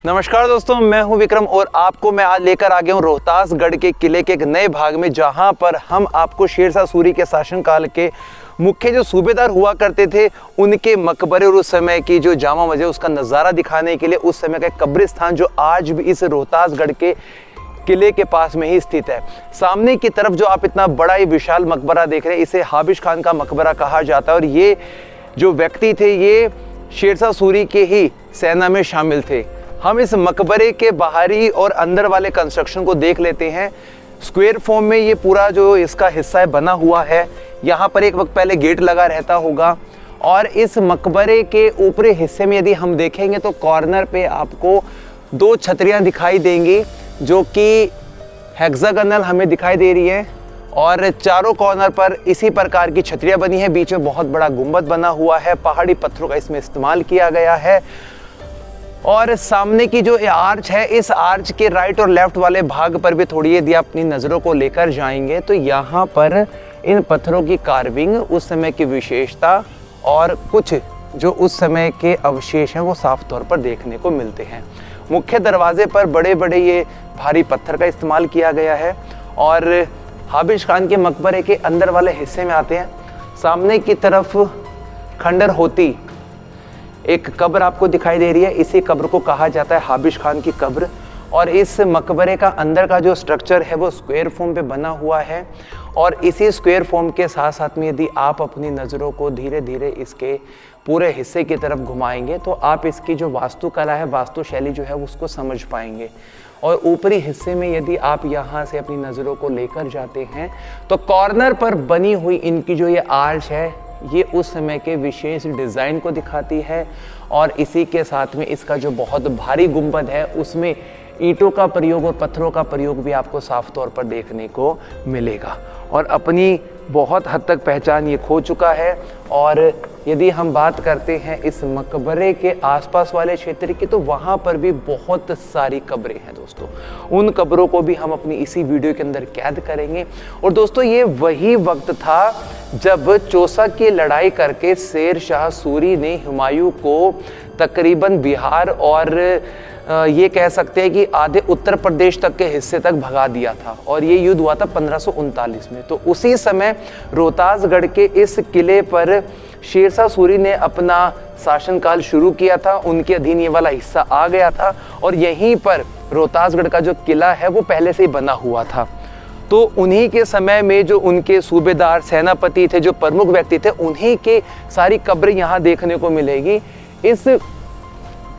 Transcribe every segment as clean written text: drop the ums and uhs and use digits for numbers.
नमस्कार दोस्तों, मैं हूं विक्रम और आपको मैं आज लेकर आ गया हूं रोहतासगढ़ के किले के एक नए भाग में, जहां पर हम आपको शेरशाह सूरी के शासनकाल के मुख्य जो सूबेदार हुआ करते थे उनके मकबरे और उस समय की जो जामा मस्जिद उसका नज़ारा दिखाने के लिए उस समय का कब्रिस्तान जो आज भी इस रोहतासगढ़ के किले के पास में ही स्थित है। सामने की तरफ जो आप इतना बड़ा ये विशाल मकबरा देख रहे हैं, इसे हाबिश खान का मकबरा कहा जाता है और ये जो व्यक्ति थे ये शेरशाह सूरी के ही सेना में शामिल थे। हम इस मकबरे के बाहरी और अंदर वाले कंस्ट्रक्शन को देख लेते हैं। स्क्वायर फॉर्म में ये पूरा जो इसका हिस्सा है बना हुआ है। यहाँ पर एक वक्त पहले गेट लगा रहता होगा और इस मकबरे के ऊपरी हिस्से में यदि हम देखेंगे तो कॉर्नर पे आपको दो छतरियाँ दिखाई देंगी जो कि हेक्सागोनल हमें दिखाई दे रही है और चारों कॉर्नर पर इसी प्रकार की छतरियाँ बनी है। बीच में बहुत बड़ा गुंबद बना हुआ है, पहाड़ी पत्थरों का इसमें इस्तेमाल किया गया है। और सामने की जो आर्च है, इस आर्च के राइट और लेफ्ट वाले भाग पर भी थोड़ी यदि अपनी नज़रों को लेकर जाएंगे तो यहाँ पर इन पत्थरों की कार्विंग, उस समय की विशेषता और कुछ जो उस समय के अवशेष हैं वो साफ तौर पर देखने को मिलते हैं। मुख्य दरवाजे पर बड़े बड़े ये भारी पत्थर का इस्तेमाल किया गया है। और हाबिश खान के मकबरे के अंदर वाले हिस्से में आते हैं। सामने की तरफ खंडर होती एक कब्र आपको दिखाई दे रही है। इसी कब्र को कहा जाता है हाबिश खान की कब्र। और इस मकबरे का अंदर का जो स्ट्रक्चर है वो स्क्वायर फॉर्म पे बना हुआ है। और इसी स्क्वायर फॉर्म के साथ साथ में यदि आप अपनी नज़रों को धीरे धीरे इसके पूरे हिस्से की तरफ घुमाएंगे तो आप इसकी जो वास्तुकला है, वास्तुशैली जो है उसको समझ पाएंगे। और ऊपरी हिस्से में यदि आप यहाँ से अपनी नज़रों को लेकर जाते हैं तो कॉर्नर पर बनी हुई इनकी जो ये आर्च है ये उस समय के विशेष डिज़ाइन को दिखाती है। और इसी के साथ में इसका जो बहुत भारी गुंबद है उसमें ईंटों का प्रयोग और पत्थरों का प्रयोग भी आपको साफ तौर पर देखने को मिलेगा। और अपनी बहुत हद तक पहचान ये खो चुका है। और यदि हम बात करते हैं इस मकबरे के आसपास वाले क्षेत्र की तो वहाँ पर भी बहुत सारी कब्रें हैं दोस्तों। उन कब्रों को भी हम अपनी इसी वीडियो के अंदर कैद करेंगे। और दोस्तों ये वही वक्त था जब चौसा की लड़ाई करके शेर शाह सूरी ने हुमायूं को तकरीबन बिहार और ये कह सकते हैं कि आधे उत्तर प्रदेश तक के हिस्से तक भगा दिया था। और ये युद्ध हुआ था 1539 में। तो उसी समय रोहतासगढ़ के इस किले पर शेरशाह सूरी ने अपना शासनकाल शुरू किया था। उनके अधीन ये वाला हिस्सा आ गया था और यहीं पर रोहतासगढ़ का जो किला है वो पहले से ही बना हुआ था। तो उन्हीं के समय में जो उनके सूबेदार, सेनापति थे, जो प्रमुख व्यक्ति थे, उन्हीं के सारी कब्रें यहाँ देखने को मिलेगी। इस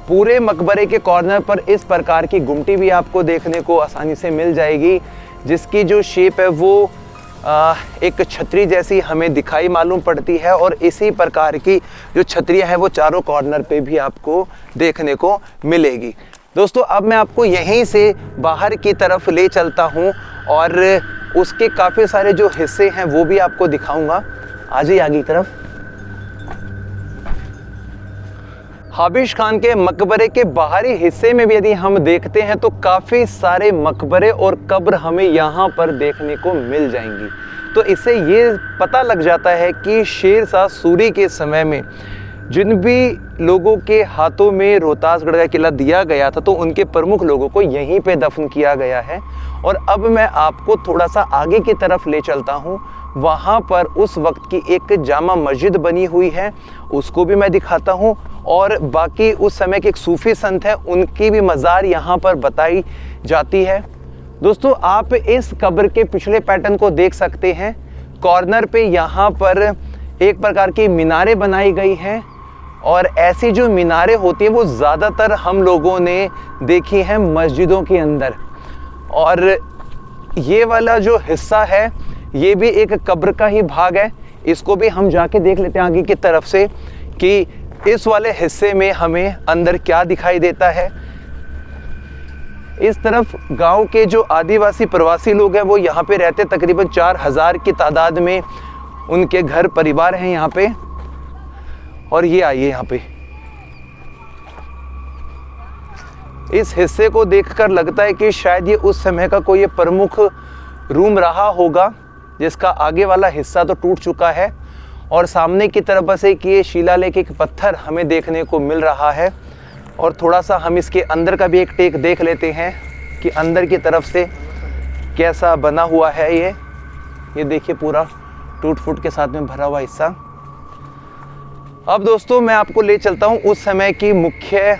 पूरे मकबरे के कॉर्नर पर इस प्रकार की गुमटी भी आपको देखने को आसानी से मिल जाएगी, जिसकी जो शेप है वो एक छतरी जैसी हमें दिखाई मालूम पड़ती है। और इसी प्रकार की जो छतरियाँ हैं वो चारों कॉर्नर पे भी आपको देखने को मिलेगी। दोस्तों अब मैं आपको यहीं से बाहर की तरफ ले चलता हूँ और उसके काफ़ी सारे जो हिस्से हैं वो भी आपको दिखाऊंगा। आ जाइए आगे की तरफ। हाबिश खान के मकबरे के बाहरी हिस्से में भी यदि हम देखते हैं तो काफ़ी सारे मकबरे और कब्र हमें यहाँ पर देखने को मिल जाएंगी। तो इससे ये पता लग जाता है कि शेरशाह सूरी के समय में जिन भी लोगों के हाथों में रोहतासगढ़ का किला दिया गया था तो उनके प्रमुख लोगों को यहीं पे दफन किया गया है। और अब मैं आपको थोड़ा सा आगे की तरफ ले चलता हूँ। वहाँ पर उस वक्त की एक जामा मस्जिद बनी हुई है, उसको भी मैं दिखाता हूँ। और बाकी उस समय के एक सूफी संत है, उनकी भी मज़ार यहाँ पर बताई जाती है। दोस्तों आप इस कब्र के पिछले पैटर्न को देख सकते हैं। कॉर्नर पे यहाँ पर एक प्रकार की मीनारें बनाई गई हैं और ऐसी जो मीनारें होती हैं वो ज़्यादातर हम लोगों ने देखी हैं मस्जिदों के अंदर। और ये वाला जो हिस्सा है ये भी एक कब्र का ही भाग है। इसको भी हम जाके देख लेते हैं आगे की तरफ से कि इस वाले हिस्से में हमें अंदर क्या दिखाई देता है। इस तरफ गांव के जो आदिवासी प्रवासी लोग हैं वो यहाँ पे रहते, तकरीबन 4000 की तादाद में उनके घर परिवार हैं यहाँ पे। और ये आइए यहाँ पे इस हिस्से को देखकर लगता है कि शायद ये उस समय का कोई प्रमुख रूम रहा होगा, जिसका आगे वाला हिस्सा तो टूट चुका है। और सामने की तरफ बस एक ये शिलालेख, एक पत्थर हमें देखने को मिल रहा है। और थोड़ा सा हम इसके अंदर का भी एक टेक देख लेते हैं कि अंदर की तरफ से कैसा बना हुआ है। ये देखिए पूरा टूट फूट के साथ में भरा हुआ हिस्सा। अब दोस्तों मैं आपको ले चलता हूँ उस समय की मुख्य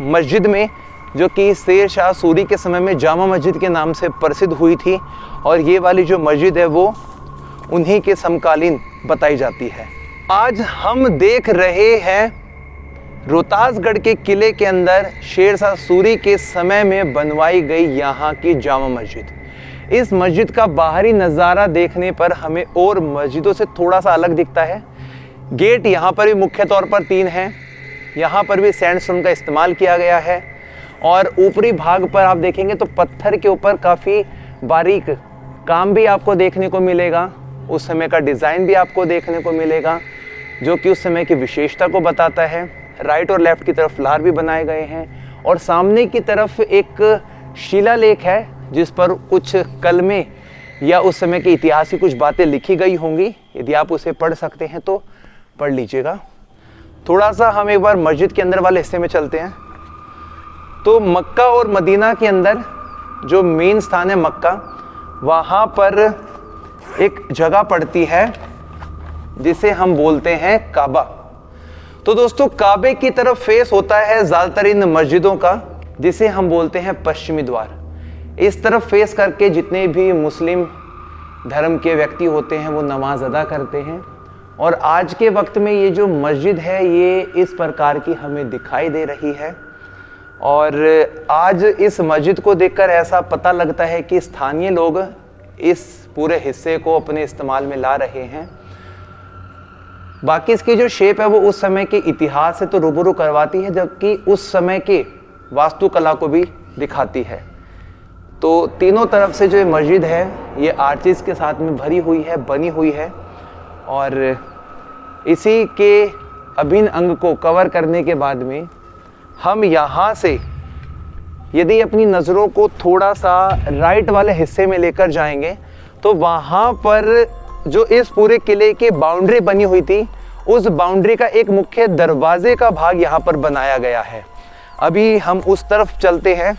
मस्जिद में, जो कि शेर शाह सूरी के समय में जामा मस्जिद के नाम से प्रसिद्ध हुई थी। और ये वाली जो मस्जिद है वो उन्हीं के समकालीन बताई जाती है। आज हम देख रहे हैं रोहतासगढ़ के किले के अंदर शेर शाह सूरी के समय में बनवाई गई यहाँ की जामा मस्जिद। इस मस्जिद का बाहरी नज़ारा देखने पर हमें और मस्जिदों से थोड़ा सा अलग दिखता है। गेट यहाँ पर भी मुख्य तौर पर 3 हैं। यहाँ पर भी सैंडस्टोन का इस्तेमाल किया गया है और ऊपरी भाग पर आप देखेंगे तो पत्थर के ऊपर काफ़ी बारीक काम भी आपको देखने को मिलेगा। उस समय का डिज़ाइन भी आपको देखने को मिलेगा जो कि उस समय की विशेषता को बताता है। राइट और लेफ्ट की तरफ फ्लावर भी बनाए गए हैं और सामने की तरफ एक शिलालेख है जिस पर कुछ कलमे या उस समय के इतिहास की कुछ बातें लिखी गई होंगी। यदि आप उसे पढ़ सकते हैं तो पढ़ लीजिएगा। थोड़ा सा हम एक बार मस्जिद के अंदर वाले हिस्से में चलते हैं। तो मक्का और मदीना के अंदर जो मेन स्थान है मक्का, वहाँ पर एक जगह पड़ती है जिसे हम बोलते हैं काबा। तो दोस्तों काबे की तरफ फेस होता है ज़्यादातर इन मस्जिदों का, जिसे हम बोलते हैं पश्चिमी द्वार। इस तरफ फेस करके जितने भी मुस्लिम धर्म के व्यक्ति होते हैं वो नमाज अदा करते हैं। और आज के वक्त में ये जो मस्जिद है ये इस प्रकार की हमें दिखाई दे रही है। और आज इस मस्जिद को देखकर ऐसा पता लगता है कि स्थानीय लोग इस पूरे हिस्से को अपने इस्तेमाल में ला रहे हैं। बाकी इसकी जो शेप है वो उस समय के इतिहास से तो रूबरू करवाती है, जबकि उस समय के वास्तुकला को भी दिखाती है। तो तीनों तरफ से जो मस्जिद है ये आर्चिस के साथ में भरी हुई है, बनी हुई है। और इसी के अभिन्न अंग को कवर करने के बाद में हम यहाँ से यदि अपनी नज़रों को थोड़ा सा राइट वाले हिस्से में लेकर जाएंगे तो वहाँ पर जो इस पूरे किले की बाउंड्री बनी हुई थी, उस बाउंड्री का एक मुख्य दरवाजे का भाग यहाँ पर बनाया गया है। अभी हम उस तरफ चलते हैं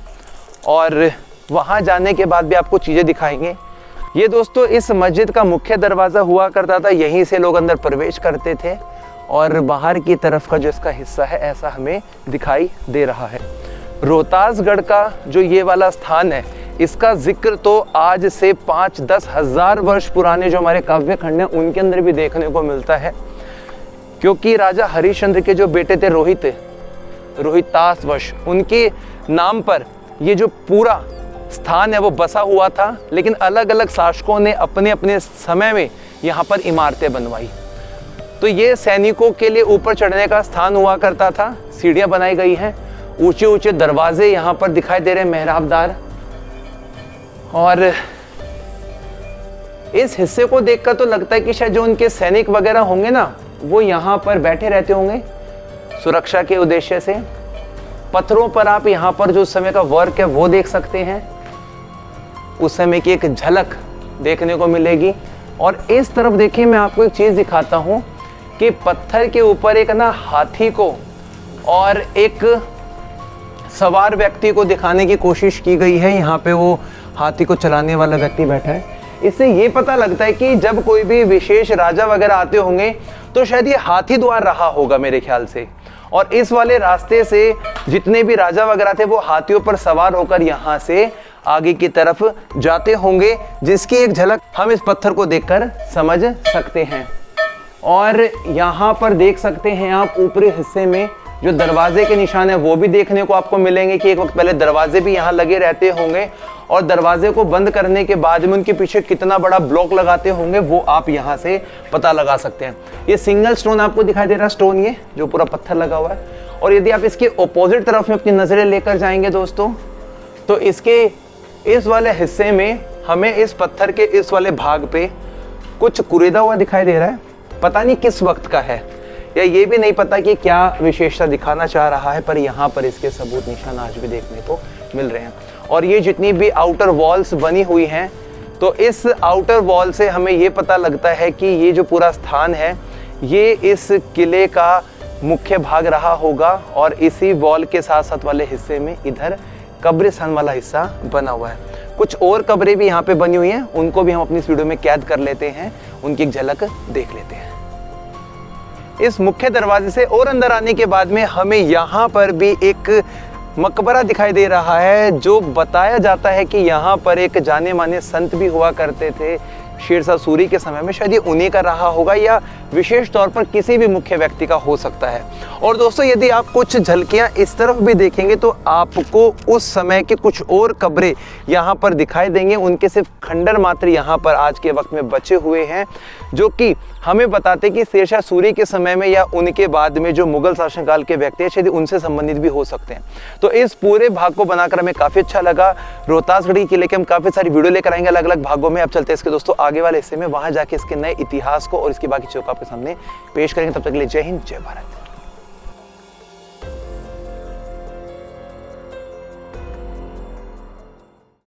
और वहाँ जाने के बाद भी आपको चीज़ें दिखाएंगे। ये दोस्तों इस मस्जिद का मुख्य दरवाज़ा हुआ करता था, यहीं से लोग अंदर प्रवेश करते थे और बाहर की तरफ का जो इसका हिस्सा है ऐसा हमें दिखाई दे रहा है। रोहतासगढ़ का जो ये वाला स्थान है इसका जिक्र तो आज से 5-10 हज़ार वर्ष पुराने जो हमारे काव्य खंड हैं उनके अंदर भी देखने को मिलता है। क्योंकि राजा हरिश्चंद्र के जो बेटे थे रोहितासवश, उनके नाम पर ये जो पूरा स्थान है वो बसा हुआ था। लेकिन अलग अलग शासकों ने अपने अपने समय में यहाँ पर इमारतें बनवाई। तो ये सैनिकों के लिए ऊपर चढ़ने का स्थान हुआ करता था। सीढ़ियाँ बनाई गई हैं, ऊंचे ऊंचे दरवाजे यहाँ पर दिखाई दे रहे हैं, मेहराबदार। और इस हिस्से को देखकर तो लगता है कि शायद जो उनके सैनिक वगैरह होंगे ना वो यहाँ पर बैठे रहते होंगे सुरक्षा के उद्देश्य से। पत्थरों पर आप यहाँ पर जो उस समय का वर्क है वो देख सकते हैं, उस समय की एक झलक देखने को मिलेगी। और इस तरफ देखिए, मैं आपको एक चीज़ दिखाता हूँ कि पत्थर के ऊपर एक ना हाथी को और एक सवार व्यक्ति को दिखाने की कोशिश की गई है। यहाँ पे वो हाथी को चलाने वाला व्यक्ति बैठा है। इससे ये पता लगता है कि जब कोई भी विशेष राजा वगैरह आते होंगे तो शायद ये हाथी द्वार रहा होगा मेरे ख्याल से। और इस वाले रास्ते से जितने भी राजा वगैरह थे वो हाथियों पर सवार होकर यहाँ से आगे की तरफ जाते होंगे, जिसकी एक झलक हम इस पत्थर को देखकर समझ सकते हैं। और यहाँ पर देख सकते हैं आप ऊपरी हिस्से में जो दरवाजे के निशान है वो भी देखने को आपको मिलेंगे कि एक वक्त पहले दरवाजे भी यहाँ लगे रहते होंगे और दरवाजे को बंद करने के बाद में उनके पीछे कितना बड़ा ब्लॉक लगाते होंगे वो आप यहाँ से पता लगा सकते हैं। ये सिंगल स्टोन आपको दिखाई दे रहा है, स्टोन ये जो पूरा पत्थर लगा हुआ है। और यदि आप इसके ऑपोजिट तरफ में अपनी नज़रें लेकर जाएंगे दोस्तों, तो इसके इस वाले हिस्से में हमें इस पत्थर के इस वाले भाग पे कुछ कुरेदा हुआ दिखाई दे रहा है। पता नहीं किस वक्त का है, या ये भी नहीं पता कि क्या विशेषता दिखाना चाह रहा है, पर यहाँ पर इसके सबूत निशान आज भी देखने को मिल रहे हैं। और ये जितनी भी आउटर वॉल्स बनी हुई हैं, तो इस आउटर वॉल से हमें ये पता लगता है कि ये जो पूरा स्थान है ये इस किले का मुख्य भाग रहा होगा और इसी वॉल के साथ साथ वाले हिस्से में इधर कब्रिस्तान वाला हिस्सा बना हुआ है। कुछ और कब्रें भी यहाँ पे बनी हुई हैं, उनको भी हम अपनी इस वीडियो में कैद कर लेते हैं, उनकी एक झलक देख लेते हैं। इस मुख्य दरवाजे से और अंदर आने के बाद में हमें यहाँ पर भी एक मकबरा दिखाई दे रहा है, जो बताया जाता है कि यहाँ पर एक जाने माने संत भी हुआ करते थे शेरशाह सूरी के समय में। शायद ये उन्हीं का रहा होगा या विशेष तौर पर किसी भी मुख्य व्यक्ति का हो सकता है। और दोस्तों यदि आप कुछ झलकियां इस तरफ भी देखेंगे तो आपको उस समय के कुछ और कब्रें यहाँ पर दिखाई देंगे। उनके सिर्फ खंडर मात्र यहाँ पर आज के वक्त में बचे हुए हैं, जो कि हमें बताते कि शेरशाह सूरी के समय में या उनके बाद में जो मुगल शासनकाल के व्यक्ति हैं शायद उनसे संबंधित भी हो सकते हैं। तो इस पूरे भाग को बनाकर हमें काफ़ी अच्छा लगा। रोहतासगढ़ किले के हम काफ़ी सारी वीडियो लेकर आएंगे अलग अलग भागों में। अब चलते हैं इसके दोस्तों आगे वाले हिस्से में, वहाँ जाके इसके नए इतिहास को और इसके बाकी चीज़ों को आपके सामने पेश करेंगे। तब तक के लिए जय हिंद, जय भारत।